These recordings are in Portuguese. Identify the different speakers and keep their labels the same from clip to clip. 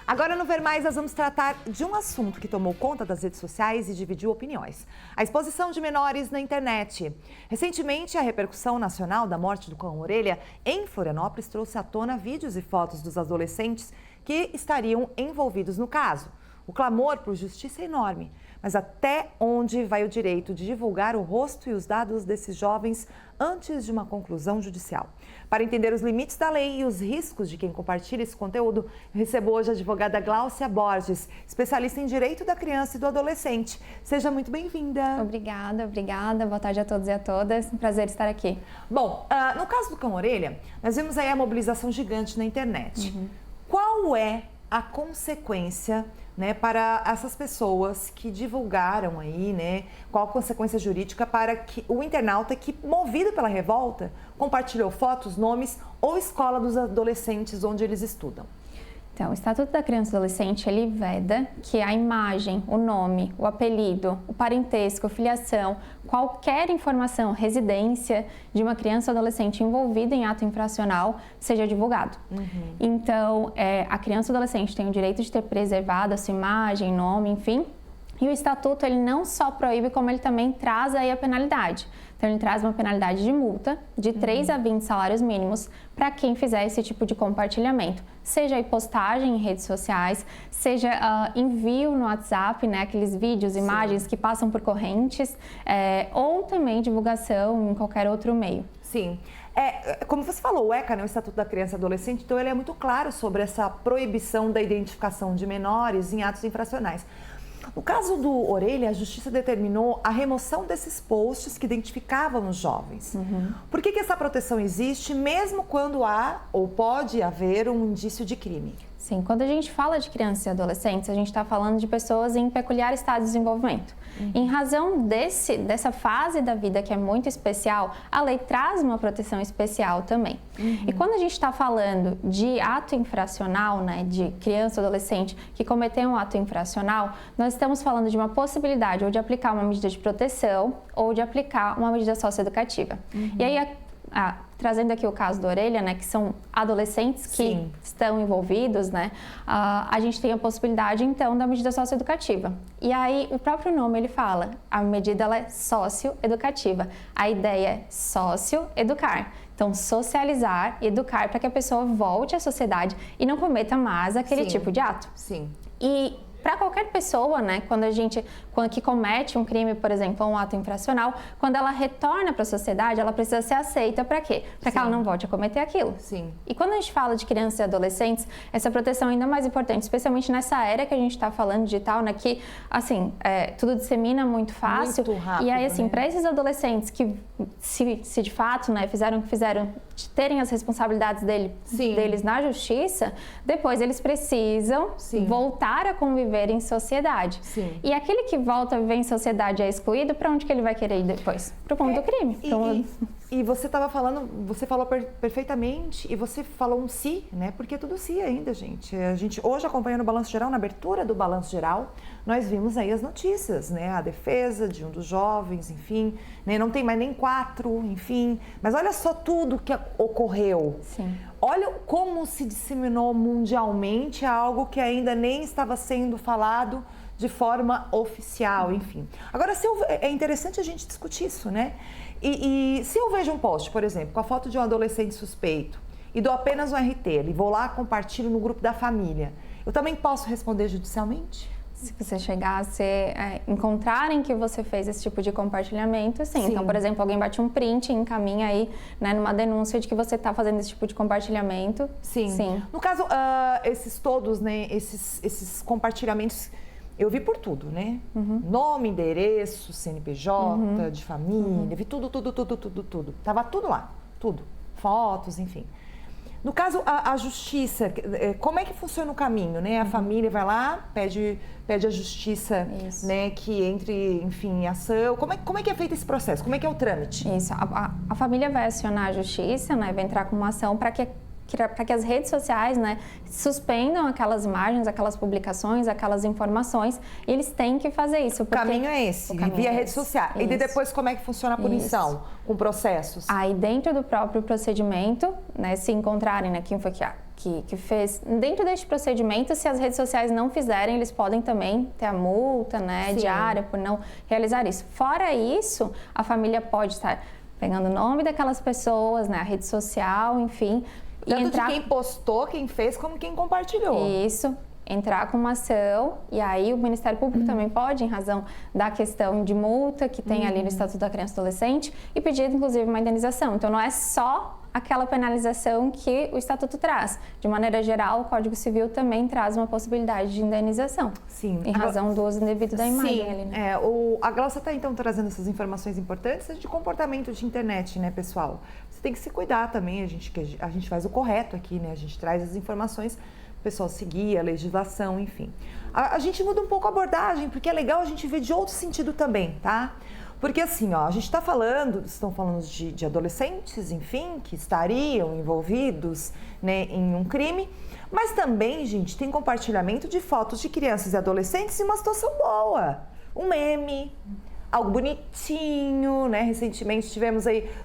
Speaker 1: Agora no Ver Mais nós vamos tratar de um assunto que tomou conta das redes sociais e dividiu opiniões. A exposição de menores na internet. Recentemente, a repercussão nacional da morte do cão-orelha em Florianópolis trouxe à tona vídeos e fotos dos adolescentes que estariam envolvidos no caso. O clamor por justiça é enorme, mas até onde vai o direito de divulgar o rosto e os dados desses jovens antes de uma conclusão judicial? Para entender os limites da lei e os riscos de quem compartilha esse conteúdo, eu recebo hoje a advogada Gláucia Borges, especialista em direito da criança e do adolescente. Seja muito bem-vinda.
Speaker 2: Obrigada. Boa tarde a todos e a todas. Um prazer estar aqui.
Speaker 1: Bom, no caso do cão-orelha, nós vimos aí a mobilização gigante na internet. Qual é a consequência, para essas pessoas que divulgaram aí, qual a consequência jurídica para que o internauta que, movido pela revolta, compartilhou fotos, nomes ou escola dos adolescentes onde eles estudam?
Speaker 2: Então, o Estatuto da Criança e do Adolescente, ele veda que a imagem, o nome, o apelido, o parentesco, a filiação, qualquer informação, residência de uma criança ou adolescente envolvida em ato infracional seja divulgado. Então, a criança ou adolescente tem o direito de ter preservado a sua imagem, nome, enfim. E o Estatuto, ele não só proíbe, como ele também traz aí a penalidade. Então, ele traz uma penalidade de multa de 3 a 20 salários mínimos para quem fizer esse tipo de compartilhamento. Seja aí postagem em redes sociais, seja envio no WhatsApp, aqueles vídeos, imagens que passam por correntes, ou também divulgação em qualquer outro meio.
Speaker 1: Sim. Como você falou, o ECA, o Estatuto da Criança e Adolescente, então ele é muito claro sobre essa proibição da identificação de menores em atos infracionais. No caso do Orelha, a Justiça determinou a remoção desses posts que identificavam os jovens. Por que essa proteção existe, mesmo quando há ou pode haver um indício de crime?
Speaker 2: Sim, quando a gente fala de crianças e adolescentes, a gente está falando de pessoas em peculiar estado de desenvolvimento. Em razão dessa fase da vida que é muito especial, a lei traz uma proteção especial também. E quando a gente está falando de ato infracional, de criança ou adolescente que cometeu um ato infracional, nós estamos falando de uma possibilidade ou de aplicar uma medida de proteção ou de aplicar uma medida socioeducativa. E aí, trazendo aqui o caso do Orelha, que são adolescentes que estão envolvidos, a gente tem a possibilidade, então, da medida socioeducativa. E aí, o próprio nome, ele fala, a medida ela é socioeducativa. A ideia é socioeducar. Então, socializar, educar para que a pessoa volte à sociedade e não cometa mais aquele tipo de ato. E para qualquer pessoa, quando que comete um crime, por exemplo, um ato infracional, quando ela retorna para a sociedade, ela precisa ser aceita para quê? Para que ela não volte a cometer aquilo. E quando a gente fala de crianças e adolescentes, essa proteção é ainda mais importante, especialmente nessa era que a gente está falando digital, que, assim, tudo dissemina muito fácil.
Speaker 1: Muito rápido,
Speaker 2: e aí, assim, para esses adolescentes que, se de fato, fizeram o que fizeram, terem as responsabilidades deles na justiça, depois eles precisam voltar a conviver em sociedade. E aquele que volta a viver em sociedade é excluído, para onde que ele vai querer ir depois? Para o mundo do crime.
Speaker 1: E você estava falando, você falou perfeitamente, e você falou um si, porque é tudo si ainda, gente. A gente hoje acompanhando o Balanço Geral, na abertura do Balanço Geral, nós vimos aí as notícias, a defesa de um dos jovens, enfim, não tem mais nem 4, enfim. Mas olha só tudo que ocorreu. Olha como se disseminou mundialmente algo que ainda nem estava sendo falado de forma oficial, enfim. Agora, é interessante a gente discutir isso, E se eu vejo um post, por exemplo, com a foto de um adolescente suspeito e dou apenas um RT, e vou lá, compartilho no grupo da família, eu também posso responder judicialmente?
Speaker 2: Se você chegar a encontrarem que você fez esse tipo de compartilhamento, sim. Então, por exemplo, alguém bate um print e encaminha aí, numa denúncia de que você está fazendo esse tipo de compartilhamento. Sim.
Speaker 1: No caso, esses todos, esses compartilhamentos, eu vi por tudo, Nome, endereço, CNPJ, de família, vi tudo. Tava tudo lá, tudo. Fotos, enfim. No caso, a justiça, como é que funciona o caminho, A família vai lá, pede a justiça, que entre, enfim, em ação. Como é que é feito esse processo? Como é que é o trâmite?
Speaker 2: Isso, a família vai acionar a justiça, vai entrar com uma ação para que as redes sociais, suspendam aquelas imagens, aquelas publicações, aquelas informações, e eles têm que fazer isso.
Speaker 1: O caminho é esse, via rede social. E depois como é que funciona a punição? Com processos?
Speaker 2: Aí dentro do próprio procedimento, se encontrarem quem foi que que fez, dentro deste procedimento, se as redes sociais não fizerem, eles podem também ter a multa, né, diária por não realizar isso. Fora isso, a família pode estar pegando o nome daquelas pessoas, né, a rede social, enfim.
Speaker 1: Tanto de quem postou, quem fez, como quem compartilhou.
Speaker 2: Isso. Entrar com uma ação, e aí o Ministério Público também pode, em razão da questão de multa que tem ali no Estatuto da Criança e Adolescente, e pedir, inclusive, uma indenização. Então, não é só aquela penalização que o Estatuto traz. De maneira geral, o Código Civil também traz uma possibilidade de indenização.
Speaker 1: Sim.
Speaker 2: Em razão do uso indevido da imagem ali, né?
Speaker 1: A Glaucia está, então, trazendo essas informações importantes de comportamento de internet, né, pessoal? Você tem que se cuidar também, a gente faz o correto aqui, né? A gente traz as informações, o pessoal seguir a legislação, enfim. A gente muda um pouco a abordagem, porque é legal a gente ver de outro sentido também, tá? Porque assim, ó, a gente estão falando de adolescentes, enfim, que estariam envolvidos, né, em um crime, mas também, gente, tem compartilhamento de fotos de crianças e adolescentes em uma situação boa. Um meme, algo bonitinho, né? Recentemente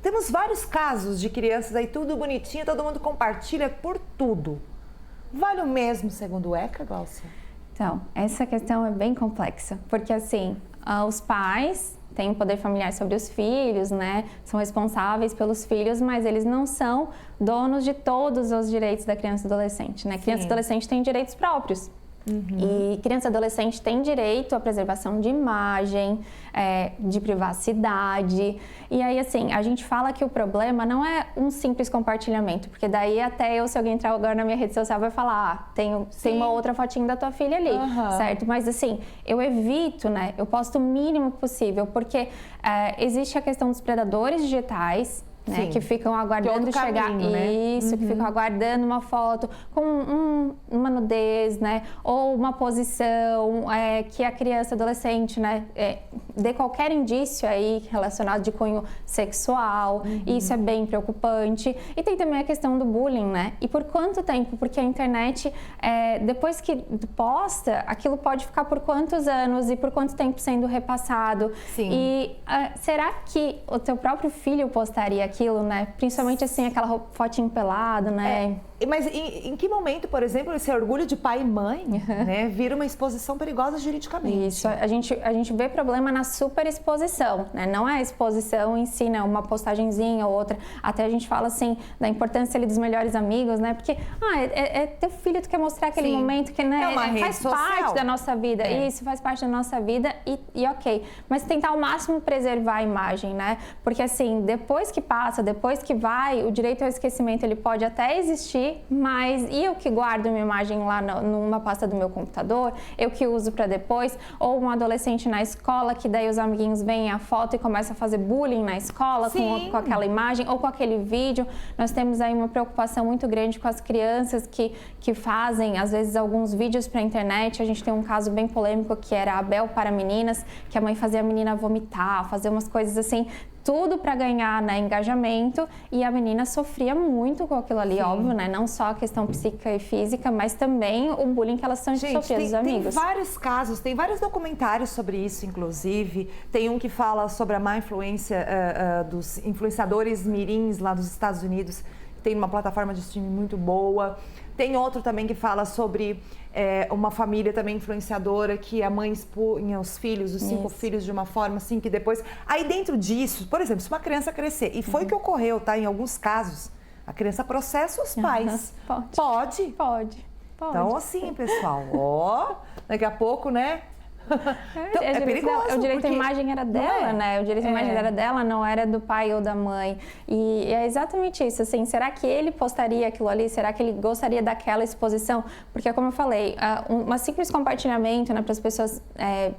Speaker 1: temos vários casos de crianças aí, tudo bonitinho, todo mundo compartilha por tudo. Vale o mesmo segundo o ECA, Glaucia?
Speaker 2: Então, essa questão é bem complexa, porque assim, os pais têm poder familiar sobre os filhos, né? São responsáveis pelos filhos, mas eles não são donos de todos os direitos da criança e adolescente, né? Criança e adolescente têm direitos próprios. E criança e adolescente tem direito à preservação de imagem, de privacidade. E aí, assim, a gente fala que o problema não é um simples compartilhamento, porque daí até se alguém entrar agora na minha rede social, vai falar, tem uma outra fotinha da tua filha ali, certo? Mas assim, eu evito, né? Eu posto o mínimo possível, porque existe a questão dos predadores digitais, né, que ficam aguardando chegar isso, que ficam aguardando uma foto com uma nudez, né, ou uma posição que a criança, adolescente, né, dê qualquer indício aí relacionado de cunho sexual. E isso é bem preocupante. E tem também a questão do bullying, né? E por quanto tempo? Porque a internet, depois que posta, aquilo pode ficar por quantos anos e por quanto tempo sendo repassado.
Speaker 1: Sim.
Speaker 2: E será que o teu próprio filho postaria aquilo, né? Principalmente assim, aquela fotinho pelado, né?
Speaker 1: Mas em que momento, por exemplo, esse orgulho de pai e mãe, né, vira uma exposição perigosa juridicamente?
Speaker 2: Isso, a gente vê problema na superexposição, né? Não é a exposição em si, né? Uma postagenzinha ou outra. Até a gente fala assim da importância ali dos melhores amigos, né? Porque é teu filho, tu quer mostrar aquele momento que, né, faz parte da nossa vida. Isso faz parte da nossa vida e ok. Mas tentar ao máximo preservar a imagem, né? Porque assim, depois que passa, depois que vai, o direito ao esquecimento ele pode até existir, mas e eu que guardo minha imagem lá numa pasta do meu computador, eu que uso para depois, ou um adolescente na escola que daí os amiguinhos veem a foto e começam a fazer bullying na escola com aquela imagem ou com aquele vídeo. Nós temos aí uma preocupação muito grande com as crianças que fazem, às vezes, alguns vídeos para a internet. A gente tem um caso bem polêmico que era a Bel para meninas, que a mãe fazia a menina vomitar, fazer umas coisas assim, tudo para ganhar, né, engajamento, e a menina sofria muito com aquilo ali, óbvio, né? Não só a questão psíquica e física, mas também o bullying que elas estão sofrendo dos amigos.
Speaker 1: Tem vários casos, tem vários documentários sobre isso, inclusive. Tem um que fala sobre a má influência dos influenciadores mirins lá dos Estados Unidos. Tem uma plataforma de streaming muito boa. Tem outro também que fala sobre uma família também influenciadora que a mãe expunha os filhos, os 5 filhos de uma forma assim que depois... Aí dentro disso, por exemplo, se uma criança crescer, e foi o que ocorreu, tá? Em alguns casos, a criança processa os pais. Pode?
Speaker 2: Pode.
Speaker 1: Então assim, pessoal, daqui a pouco, né? Então, é perigoso.
Speaker 2: O direito à imagem era dela, né? O direito à imagem era dela, não era do pai ou da mãe. E é exatamente isso, assim, será que ele postaria aquilo ali? Será que ele gostaria daquela exposição? Porque, como eu falei, um simples compartilhamento, né, para as pessoas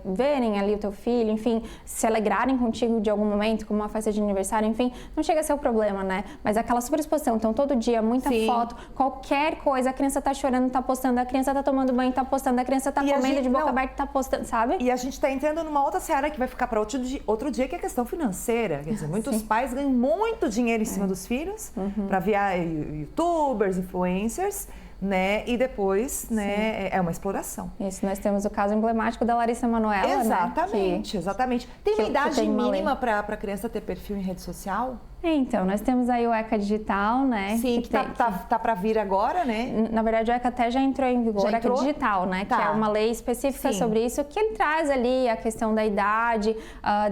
Speaker 2: verem ali o teu filho, enfim, se alegrarem contigo de algum momento, como uma festa de aniversário, enfim, não chega a ser o problema, né? Mas aquela super exposição, então todo dia, muita foto, qualquer coisa, a criança tá chorando, tá postando, a criança tá tomando banho, tá postando, a criança tá comendo de boca aberta, tá postando, sabe?
Speaker 1: E a gente está entrando numa outra seara que vai ficar para outro dia, que é a questão financeira. Quer dizer, muitos pais ganham muito dinheiro em cima dos filhos para via youtubers, influencers, né? E depois, né, é uma exploração.
Speaker 2: Isso, nós temos o caso emblemático da Larissa Manoela,
Speaker 1: exatamente,
Speaker 2: né?
Speaker 1: Exatamente. Tem uma idade mínima para a criança ter perfil em rede social?
Speaker 2: Então, nós temos aí o ECA Digital, né?
Speaker 1: Sim, que tá para vir agora, né?
Speaker 2: Na verdade, o ECA até já entrou em vigor, o ECA Digital, né?
Speaker 1: Tá.
Speaker 2: Que é uma lei específica sobre isso, que ele traz ali a questão da idade,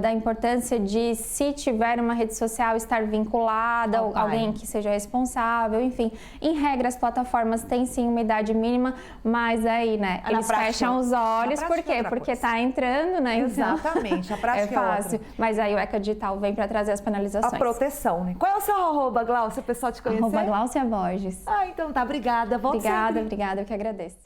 Speaker 2: da importância de, se tiver uma rede social, estar vinculada, alguém que seja responsável, enfim. Em regra, as plataformas têm sim uma idade mínima, mas aí, né? Eles fecham os olhos, por quê? Porque tá entrando, né?
Speaker 1: Exatamente, a prática
Speaker 2: é fácil. Mas aí o ECA Digital vem para trazer as penalizações.
Speaker 1: A proteção. Qual é o seu arroba, Glaucia, o pessoal te conhecer?
Speaker 2: @Glaucia Borges.
Speaker 1: Então tá, obrigada.
Speaker 2: Obrigada, eu que agradeço.